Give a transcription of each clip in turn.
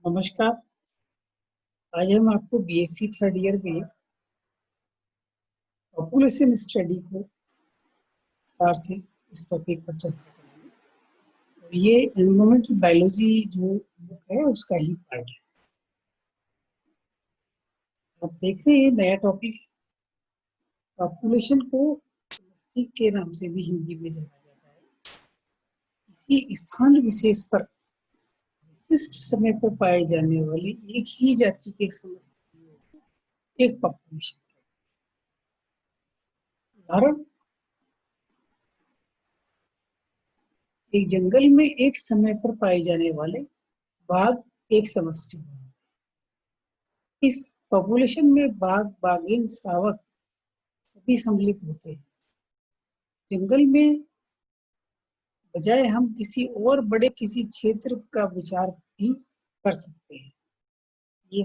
नमस्कार। आज हम आपको बीएससी थर्ड ईयर में पॉपुलेशन स्टडी को विस्तार से इस टॉपिक पर चर्चा करेंगे। और ये एनवायरमेंटल बायोलॉजी जो बुक है उसका ही पार्ट है। आप देख रहे हैं नया टॉपिक है। पॉपुलेशन को समष्टि के नाम से भी हिंदी में जाना जाता है। किसी स्थान विशेष पर विशिष्ट समय पर पाए जाने वाली एक ही जाति के समष्टि एक पॉपुलेशन। उदाहरण, एक जंगल में एक समय पर पाए जाने वाले बाघ एक समष्टि है। इस पॉपुलेशन में बाघ, बाघिन, शावक सभी सम्मिलित होते हैं। जंगल में बजाय हम किसी और बड़े किसी क्षेत्र का विचार भी कर सकते हैं। ये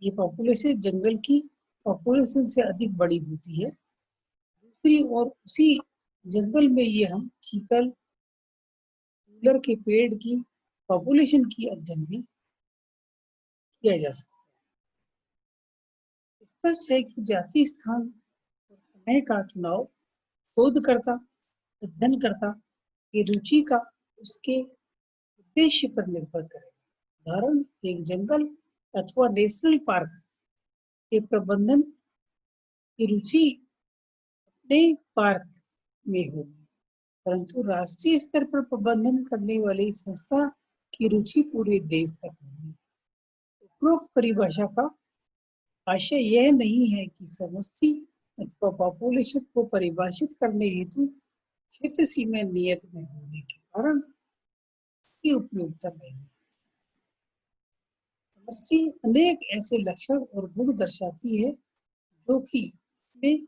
ये पॉपुलेशन जंगल की पॉपुलेशन से अधिक बड़ी होती है। दूसरी ओर उसी जंगल में ये हम चीतल, कूलर के पेड़ की पॉपुलेशन की अध्ययन भी किया जा सकता है। स्पष्ट है कि जाति, स्थान और समय का चुनाव शोधकर्ता, अध्ययनकर्ता की रुचि का उसके उद्देश्य पर निर्भर करेगा। उदाहरण, एक जंगल अथवा नेशनल पार्क के प्रबंधन की रुचि अपने पार्क में होगी, परंतु राष्ट्रीय स्तर पर प्रबंधन करने वाली संस्था की रुचि पूरे देश तक होगी। उपरोक्त परिभाषा का आशय यह नहीं है कि समष्टि अथवा पॉपुलेशन को परिभाषित करने हेतु क्षेत्र सीमा नियत में होने के कारण इसकी उपयोगिता नहीं। समष्टि अनेक ऐसे लक्षण और गुण दर्शाती है जो कि इसमें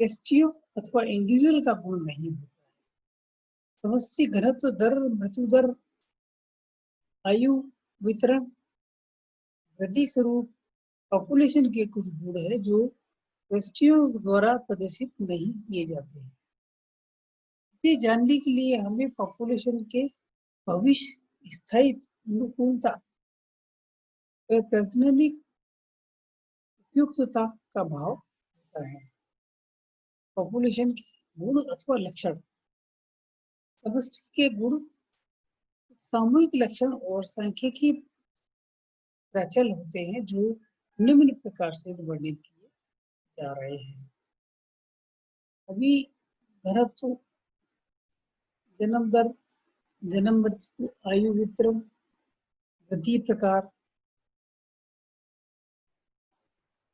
व्यष्टियों अथवा इंडिविजुअल का गुण नहीं होता है। समष्टि घनत्व दर, मृत्यु दर, आयु वितरण, वृद्धि स्वरूप पॉपुलेशन के कुछ गुण है जो व्यष्टियों द्वारा प्रदर्शित नहीं किए जाते हैं। इसे जानने के लिए हमें पॉपुलेशन के भविष्य स्थायित्व, अनुकूलता और प्रजननिक उपयुक्तता का भाव होता है। पॉपुलेशन के गुण अथवा लक्षण, समष्टि के गुण सामूहिक लक्षण और सांख्यिकी प्राचल होते हैं जो निम्न प्रकार से वर्णित किए जा रहे हैं। अभी घनत्व, जन्म दर, जन्म मृत्यु, आयु वितरण, वृद्धि प्रकार,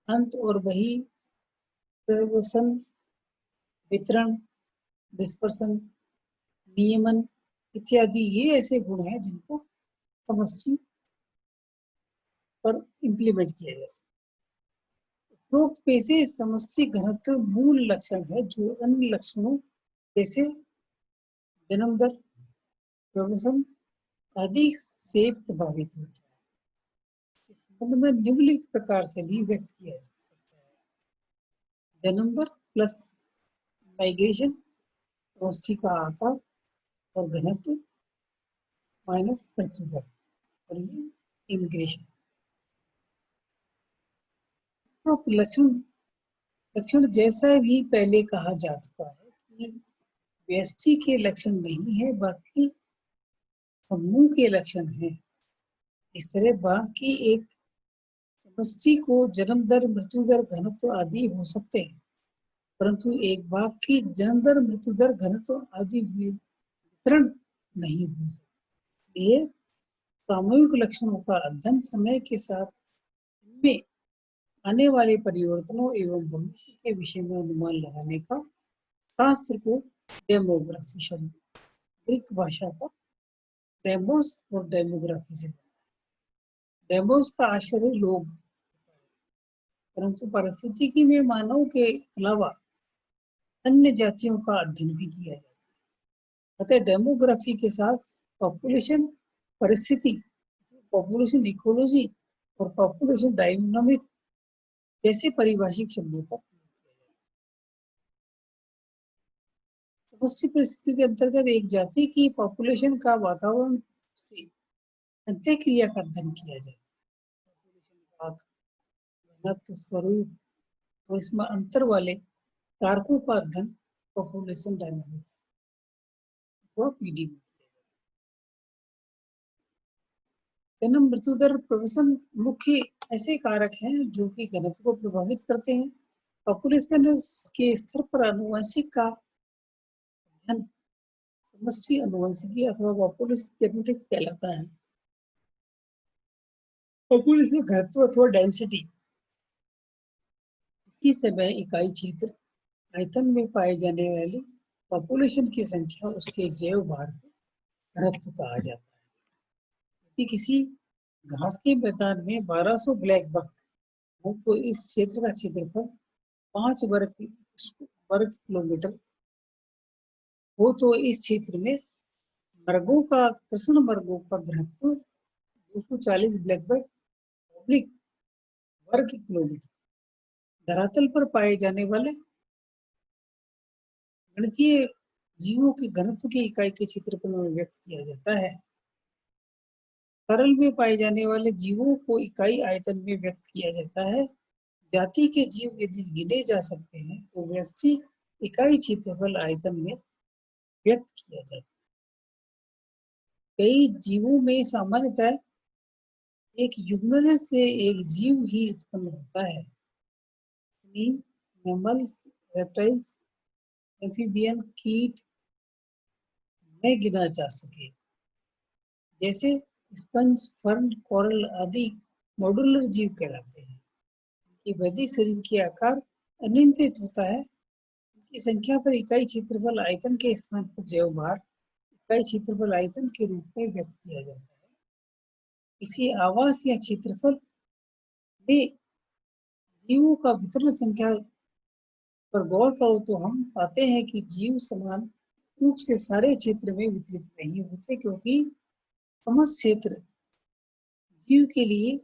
अंत और वही प्रवसन, वितरण, डिस्पर्सन, नियमन इत्यादि ये ऐसे गुण हैं जिनको समष्टि पर इम्प्लीमेंट किया जा सकता है। उपरोक्त में से समष्टि घनत्व मूल लक्षण है जो अन्य लक्षणों जैसे जन्म दर, प्रवसन आदि से प्रभावित होता है। इस संबंध में निम्नलिखित प्रकार से भी व्यक्त किया जा सकता है। जन्म दर प्लस माइग्रेशन, समष्टि का आकार और घनत्व माइनस मृत्यु दर और ये इमिग्रेशन। तो लक्षण जैसा भी पहले कहा जा चुका है कि व्यष्टि के लक्षण नहीं है, बाकी समूह के लक्षण हैं। इस तरह बाघ की एक समष्टि को जन्म दर, मृत्यु दर, घनत्व आदि हो सकते हैं, परंतु एक बाघ की जन्म दर, मृत्यु दर, घनत्व आदि वितरण नहीं हो सकते। ये सामूहिक लक्षणों का अध्ययन समय के साथ इनमें आने वाले परिवर्तनों एवं भविष्य के विषय में अनुमान लगाने का शास्त्र को डेमोग्राफी शब्द ग्रीक भाषा का डेमोस और डेमोग्राफी से। डेमोस का आश्चर्य लोग, परंतु पारिस्थितिकी में मानव के अलावा अन्य जातियों का अध्ययन भी किया जाता है। अतः डेमोग्राफी के साथ पॉपुलेशन परिस्थिति, पॉपुलेशन इकोलॉजी और पॉपुलेशन डायनामिक जैसे पारिभाषिक शब्दों का समष्टि परिस्थिति के अंतर्गत एक जाति की पॉपुलेशन का वातावरण से अंत्य क्रिया का अध्ययन किया जाए, घनत्व, स्वरूप और इसमें अंतर वाले कारकों का अध्ययन पॉपुलेशन डायनामिक्स व पीडी में। जन्म, मृत्यु दर, प्रवसन मुख्य ऐसे कारक हैं जो कि घनत्व को प्रभावित करते हैं। पॉपुलेशन के स्तर पर आनुवंशिक का अध्ययन समष्टि आनुवंशिकी अथवा पॉपुलेशन जेनेटिक्स कहलाता है। पॉपुलेशन घनत्व अथवा डेंसिटी इसी समय इकाई क्षेत्र आयतन में पाए जाने वाली पॉपुलेशन की संख्या उसके जैव भार को घनत्व कहा जाता है। कि किसी घास के मैदान में 1200 ब्लैक बक हो तो इस क्षेत्र का क्षेत्रफल 5 वर्ग किलोमीटर हो तो इस क्षेत्र में मर्गों का, कृष्ण मर्गों का घनत्व 240 ब्लैक बक वर्ग किलोमीटर। धरातल पर पाए जाने वाले गणितीय जीवों के घनत्व की इकाई के क्षेत्रफल में व्यक्त किया जाता है। तरल में पाए जाने वाले जीवों को इकाई आयतन में व्यक्त किया जाता है। जाति के जीव यदि गिने जा सकते हैं तो वैसी इकाई क्षेत्रफल आयतन में व्यक्त किया जाता है। कई जीवों में सामान्यतः एक युग्मन से एक जीव ही उत्पन्न होता है। मैमल्स, रेप्टाइल्स, एम्फीबियन, कीट में गिना जा सके, जैसे स्पंज, फर्न, कोरल आदि मॉड्यूलर जीव कहलाते हैं। कि वैदिक शरीर के आकार अनियंत्रित होता है। की संख्या पर इकाई क्षेत्रफल आयतन के स्थान पर जैव भार इकाई क्षेत्रफल आयतन के रूप में व्यक्त किया जाता है। किसी आवास या क्षेत्रफल में जीवों का वितरण संख्या पर गौर करो तो हम पाते हैं कि जीव समान रूप से सारे क्षेत्र में वितरित नहीं होते, क्योंकि समस्त क्षेत्र जीव के लिए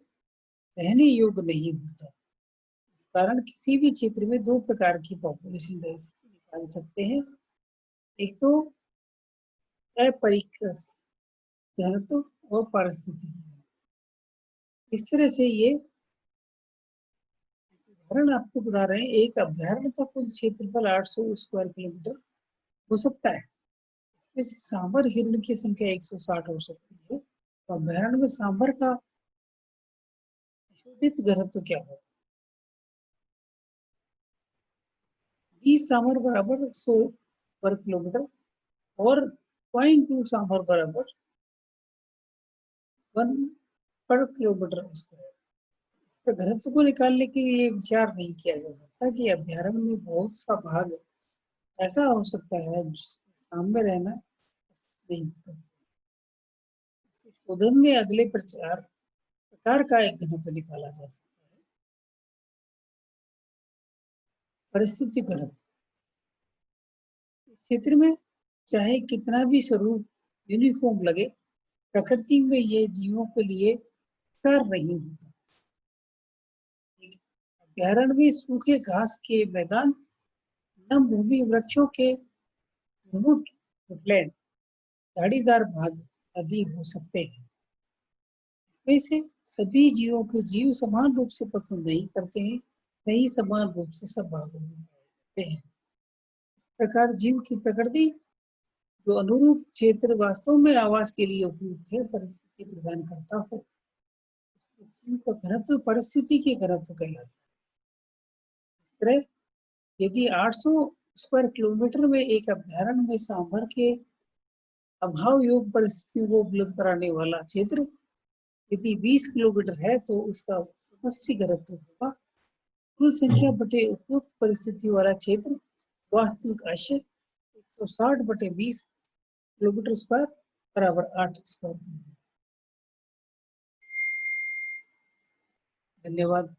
रहने योग्य नहीं होता। इस कारण किसी भी क्षेत्र में दो प्रकार की पॉपुलेशन डेंसिटी निकाल सकते हैं। एक तो अपरिष्कृत घनत्व और पारिस्थितिकी। इस तरह से ये उदाहरण आपको बता रहे हैं। एक अभ्यारण्य का कुल क्षेत्रफल 800 स्क्वायर किलोमीटर हो सकता है। इसमें से सांभर हिरण की संख्या 160 हो सकती है। तो अभ्यारण्य में सांभर का शोधित घनत्व क्या होगा? 20 सांभर बराबर 100 वर्ग किलोमीटर और 0.2 सांभर बराबर 1 पर किलोमीटर स्क्वायर। घनत्व को निकालने के लिए विचार नहीं किया जा सकता कि अभ्यारण्य में बहुत सा भाग ऐसा हो सकता है जिसमें सामने रहना नहीं होता। शोधन में अगले प्रकार का एक घनत्व निकाला जा सकता है, परिस्थिति घनत्व। इस क्षेत्र में चाहे कितना भी स्वरूप यूनिफॉर्म लगे, प्रकृति में ये जीवों के लिए असर नहीं होता। अभ्यारण्य में सूखे घास के मैदान, नम भूमि, वृक्षों के झाड़ीदार भाग आदि हो सकते हैं। इसमें से सभी जीवों को जीव समान रूप से पसंद नहीं करते हैं, नहीं समान रूप से सब भागों में पाए जाते हैं। इस प्रकार जीव की प्रकृति जो अनुरूप क्षेत्र वास्तव में आवास के लिए उपयुक्त है, परिस्थिति प्रदान करता हो, जीव का घनत्व परिस्थिति के घनत्व कहलाता है। इस तरह यदि 800 स्क्वायर किलोमीटर में एक अभ्यारण्य में सांभर के अभाव योग परिस्थितियों को उपलब्ध कराने वाला क्षेत्र यदि 20 किलोमीटर है तो उसका समष्टि घनत्व होगा कुल संख्या बटे उपयुक्त परिस्थिति वाला क्षेत्र वास्तविक आशय 160 बटे 20 किलोमीटर स्क्वायर बराबर 8 स्क्वायर। धन्यवाद।